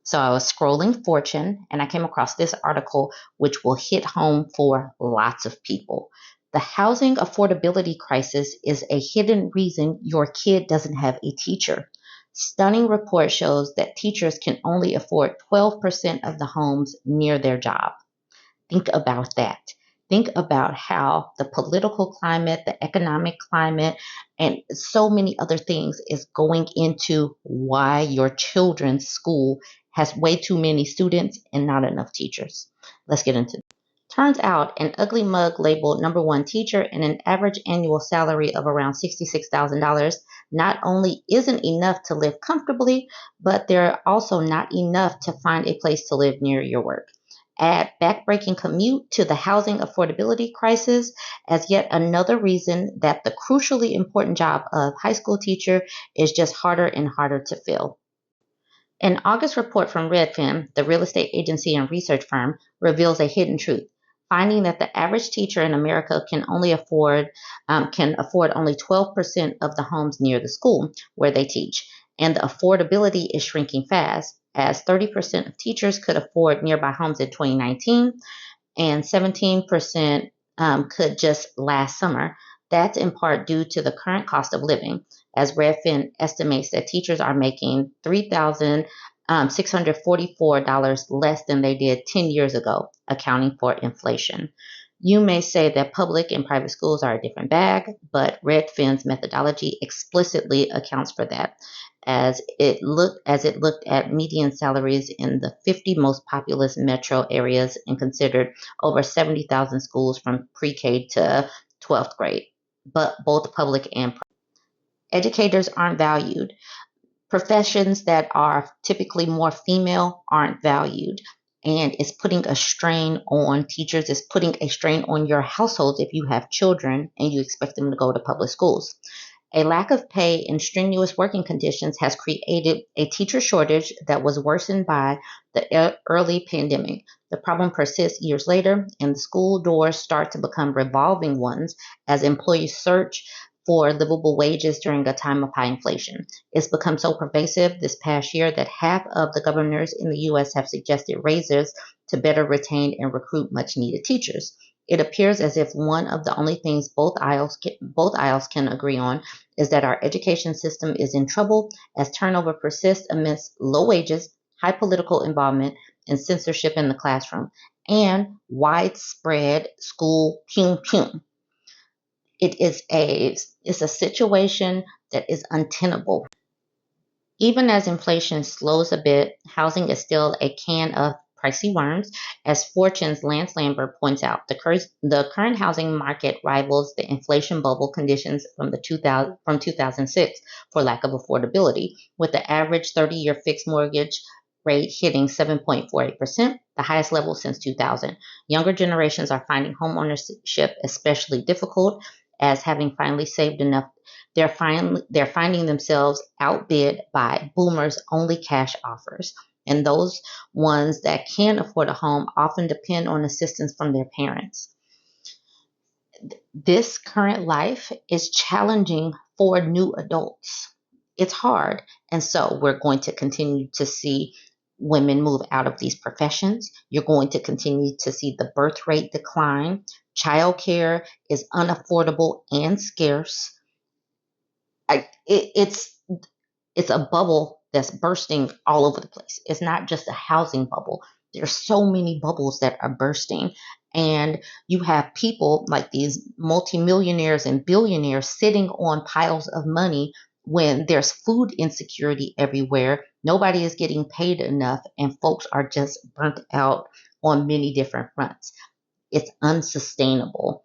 So I was scrolling Fortune and I came across this article which will hit home for lots of people. The housing affordability crisis is a hidden reason your kid doesn't have a teacher. Stunning report shows that teachers can only afford 12% of the homes near their job. Think about that. Think about how the political climate, the economic climate, and so many other things is going into why your children's school has way too many students and not enough teachers. Let's get into it. Turns out an ugly mug labeled number one teacher and an average annual salary of around $66,000 not only isn't enough to live comfortably, but they're also not enough to find a place to live near your work. Add backbreaking commute to the housing affordability crisis as yet another reason that the crucially important job of high school teacher is just harder and harder to fill. An August report from Redfin, the real estate agency and research firm, reveals a hidden truth, finding that the average teacher in America can afford only 12% of the homes near the school where they teach, and the affordability is shrinking fast, as 30% of teachers could afford nearby homes in 2019, and 17% could just last summer. That's in part due to the current cost of living, as Redfin estimates that teachers are making $3,644 less than they did 10 years ago, accounting for inflation. You may say that public and private schools are a different bag, but Redfin's methodology explicitly accounts for that, as it looked at median salaries in the 50 most populous metro areas and considered over 70,000 schools from pre-K to 12th grade, but both public and private. Educators aren't valued. Professions that are typically more female aren't valued. And it's putting a strain on teachers, it's putting a strain on your households if you have children and you expect them to go to public schools. A lack of pay and strenuous working conditions has created a teacher shortage that was worsened by the early pandemic. The problem persists years later, and the school doors start to become revolving ones as employees search for livable wages during a time of high inflation. It's become so pervasive this past year that half of the governors in the U.S. have suggested raises to better retain and recruit much needed teachers. It appears as if one of the only things both aisles can agree on is that our education system is in trouble as turnover persists amidst low wages, high political involvement, and censorship in the classroom, and widespread school pum. It's a situation that is untenable. Even as inflation slows a bit, housing is still a can of pricey worms. As Fortune's Lance Lambert points out, the current housing market rivals the inflation bubble conditions from 2006 for lack of affordability, with the average 30-year fixed mortgage rate hitting 7.48%, the highest level since 2000. Younger generations are finding homeownership especially difficult, as having finally saved enough they're finding themselves outbid by boomers' only cash offers. And those ones that can afford a home often depend on assistance from their parents. This current life is challenging for new adults. It's hard. And so we're going to continue to see women move out of these professions. You're going to continue to see the birth rate decline. Childcare is unaffordable and scarce. I, it, it's a bubble that's bursting all over the place. It's not just a housing bubble. There's so many bubbles that are bursting. And you have people like these multimillionaires and billionaires sitting on piles of money when there's food insecurity everywhere. Nobody is getting paid enough, and folks are just burnt out on many different fronts. It's unsustainable.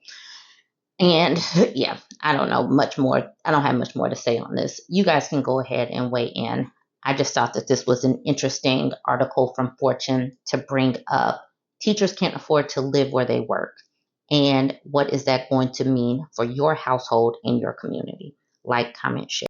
And yeah, I don't know much more. I don't have much more to say on this. You guys can go ahead and weigh in. I just thought that this was an interesting article from Fortune to bring up. Teachers can't afford to live where they work. And what is that going to mean for your household and your community? Like, comment, share.